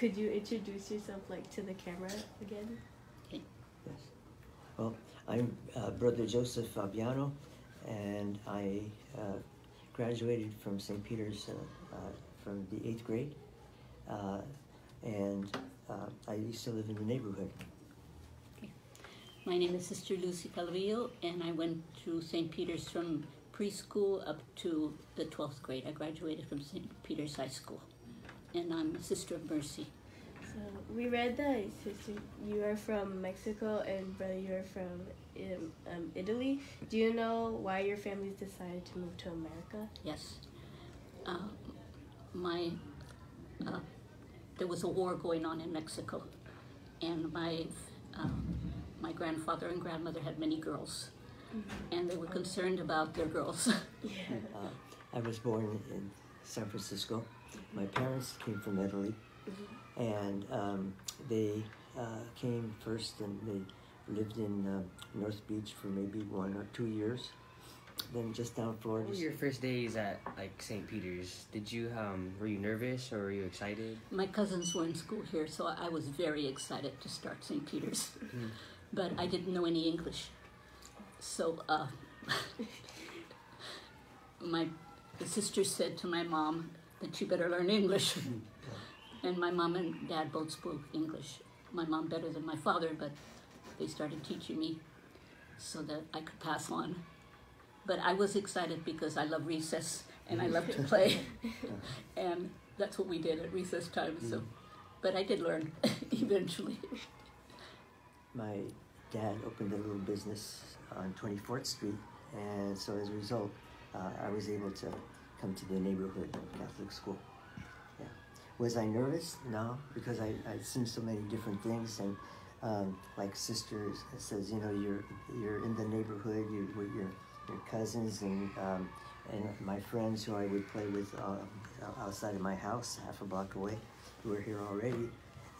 could you introduce yourself like to the camera again? Yes. Well, I'm Brother Joseph Fabiano, and I graduated from St. Peter's from the 8th grade, and I used to live in the neighborhood. Okay. My name is Sister Lucy Calvillo, and I went to St. Peter's from preschool up to the 12th grade. I graduated from St. Peter's High School, and I'm a Sister of Mercy. So we read that, Sister, you are from Mexico, and Brother, you are from Italy. Do you know why your families decided to move to America? Yes. There was a war going on in Mexico, and my grandfather and grandmother had many girls, and they were concerned about their girls. Yeah. I was born in San Francisco. My parents came from Italy, and they came first, and they lived in North Beach for maybe 1 or 2 years. Then just down Florida. What were your first days at St. Peter's? Did you were you nervous or were you excited? My cousins were in school here, so I was very excited to start St. Peter's, but I didn't know any English. So the sister said to my mom that you better learn English. And my mom and dad both spoke English. My mom better than my father, but they started teaching me so that I could pass on. But I was excited because I love recess and I love to play. And that's what we did at recess time. So, but I did learn eventually. My dad opened a little business on 24th Street, and so as a result, I was able to come to the neighborhood Catholic school. Yeah. Was I nervous? No, because I'd seen so many different things, and like Sister says, you know, you're in the neighborhood, with your cousins and my friends who I would play with outside of my house, half a block away, who were here already,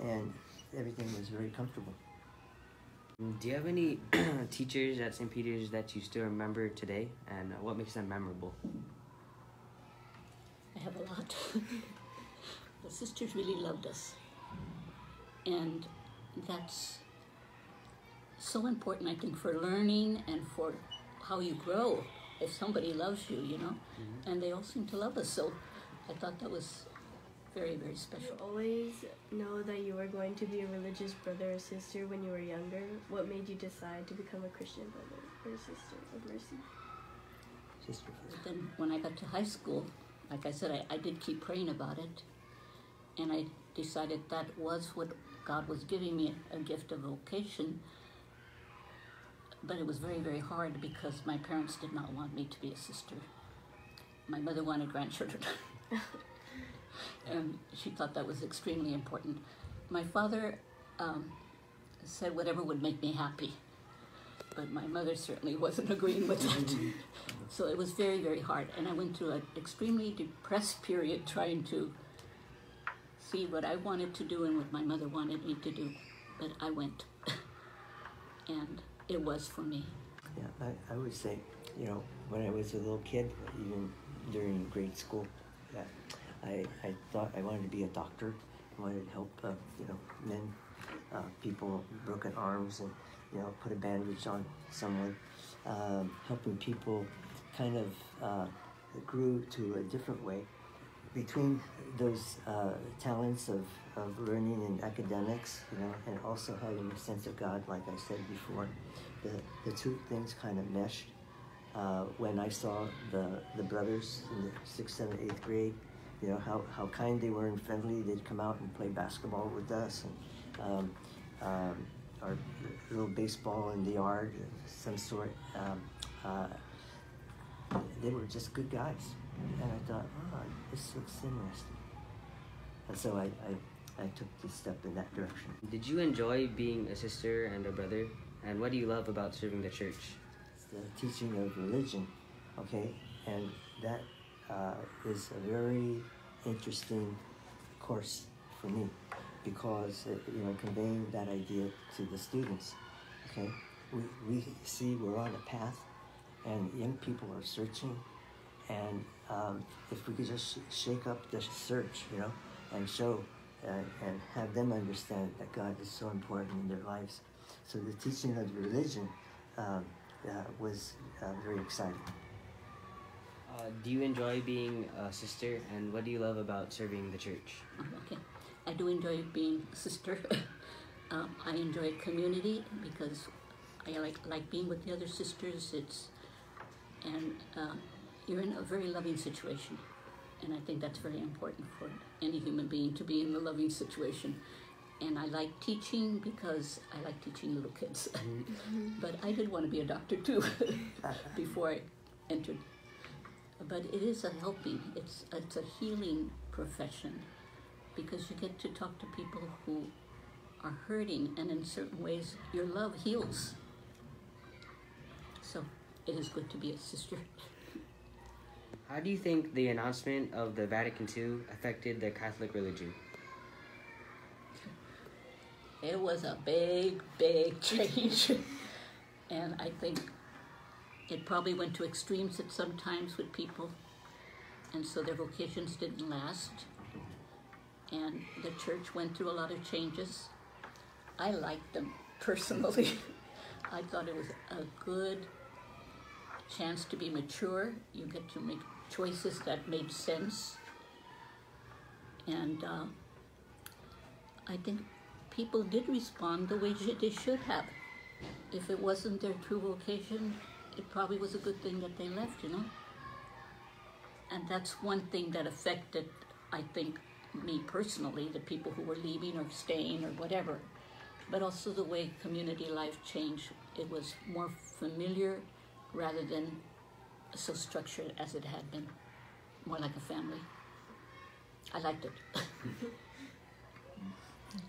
and everything was very comfortable. Do you have any teachers at St. Peter's that you still remember today, and what makes them memorable? I have a lot. The sisters really loved us. And that's so important, I think, for learning and for how you grow. If somebody loves you, you know, and they all seem to love us. So I thought that was very, very special. Did you always know that you were going to be a religious brother or sister when you were younger? What made you decide to become a Christian brother or sister of mercy? But then when I got to high school, like I said, I did keep praying about it, and I decided that was what God was giving me, a gift of vocation. But it was very, very hard because my parents did not want me to be a sister. My mother wanted grandchildren. And she thought that was extremely important. My father said whatever would make me happy, but my mother certainly wasn't agreeing with that. So it was very, very hard, and I went through an extremely depressed period trying to see what I wanted to do and what my mother wanted me to do, but I went, and it was for me. Yeah, I would say, you know, when I was a little kid, even during grade school, I thought I wanted to be a doctor. I wanted to help, you know, men, people, broken arms, and, you know, put a bandage on someone. Helping people kind of grew to a different way. Between those talents of learning and academics, you know, and also having a sense of God, like I said before, the two things kind of meshed. When I saw the brothers in the 6th, 7th, 8th grade, you know, how kind they were and friendly. They'd come out and play basketball with us, and or little baseball in the yard of some sort. They were just good guys, and I thought, oh, this looks interesting. And so I took the step in that direction. Did you enjoy being a sister and a brother? And what do you love about serving the church? It's the teaching of religion, okay? And that is a very interesting course for me because, you know, conveying that idea to the students, okay? We see we're on a path and young people are searching, and if we could just shake up the search, you know, and show and have them understand that God is so important in their lives. So the teaching of religion was very exciting. Do you enjoy being a sister, and what do you love about serving the church? Okay, I do enjoy being a sister. I enjoy community because I like being with the other sisters. You're in a very loving situation, and I think that's very important for any human being to be in a loving situation. And I like teaching because I like teaching little kids. But I did want to be a doctor too before I entered. But it is a helping, it's a healing profession because you get to talk to people who are hurting, and in certain ways your love heals. So it is good to be a sister. How do you think the announcement of the Vatican II affected the Catholic religion? It was a big, big change. And I think it probably went to extremes at some times with people, and so their vocations didn't last. And the church went through a lot of changes. I liked them personally. I thought it was a good chance to be mature. You get to make choices that made sense. And I think people did respond the way they should have. If it wasn't their true vocation, it probably was a good thing that they left, you know? And that's one thing that affected, I think, me personally, the people who were leaving or staying or whatever. But also the way community life changed. It was more familiar rather than so structured as it had been, more like a family. I liked it.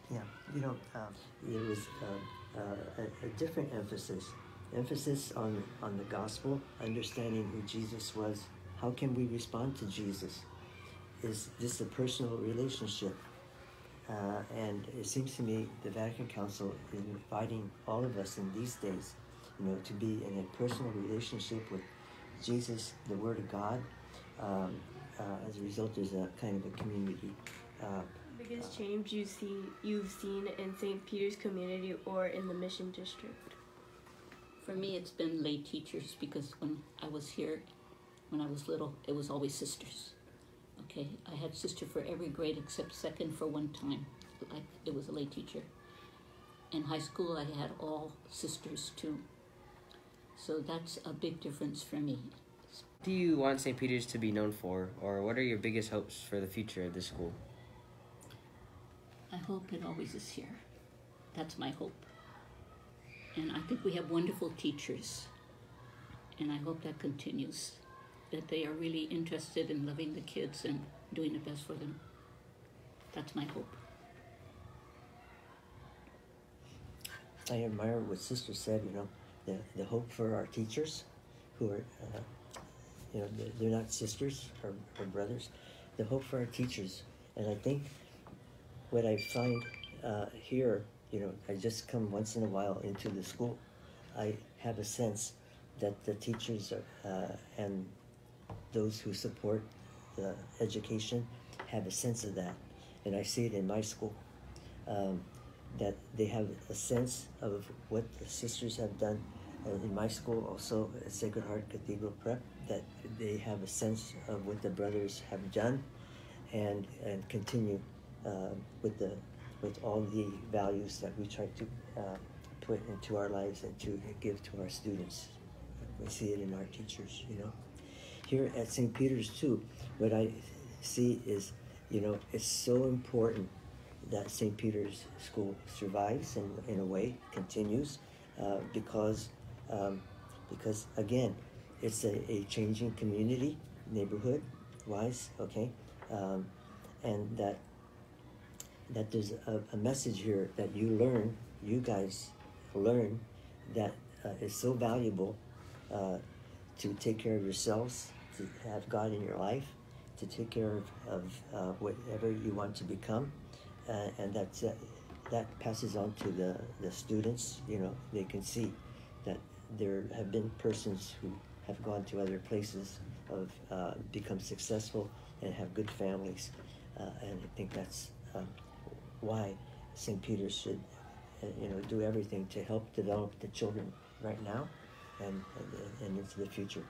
Yeah, you know, there was a different emphasis on the gospel, understanding who Jesus was. How can we respond to Jesus? Is this a personal relationship? And it seems to me the Vatican Council is inviting all of us in these days, you know, to be in a personal relationship with Jesus, the Word of God. As a result, there's a kind of a community. Biggest change you've seen in St. Peter's community or in the Mission District? For me, it's been lay teachers, because when I was here, when I was little, it was always sisters. Okay, I had sister for every grade except second for one time. Like it was a lay teacher. In high school, I had all sisters too. So that's a big difference for me. What do you want St. Peter's to be known for, or what are your biggest hopes for the future of this school? I hope it always is here. That's my hope. And I think we have wonderful teachers. And I hope that continues. That they are really interested in loving the kids and doing the best for them. That's my hope. I admire what Sister said, you know, the hope for our teachers who are, you know, they're not sisters or brothers. The hope for our teachers. And I think what I find here, you know, I just come once in a while into the school. I have a sense that the teachers and those who support the education have a sense of that. And I see it in my school, that they have a sense of what the sisters have done. In my school also, at Sacred Heart Cathedral Prep, that they have a sense of what the brothers have done and continue with all the values that we try to put into our lives and to give to our students. We see it in our teachers, you know. Here at St. Peter's too, what I see is, you know, it's so important that St. Peter's School survives and in a way continues because again, it's a changing community, neighborhood-wise, okay, and that there's a message here that you guys learn that is so valuable to take care of yourselves, to have God in your life, to take care of whatever you want to become, and that passes on to the students. You know, they can see that there have been persons who have gone to other places, become successful and have good families, and I think that's why St. Peter's should, do everything to help develop the children right now and into the future.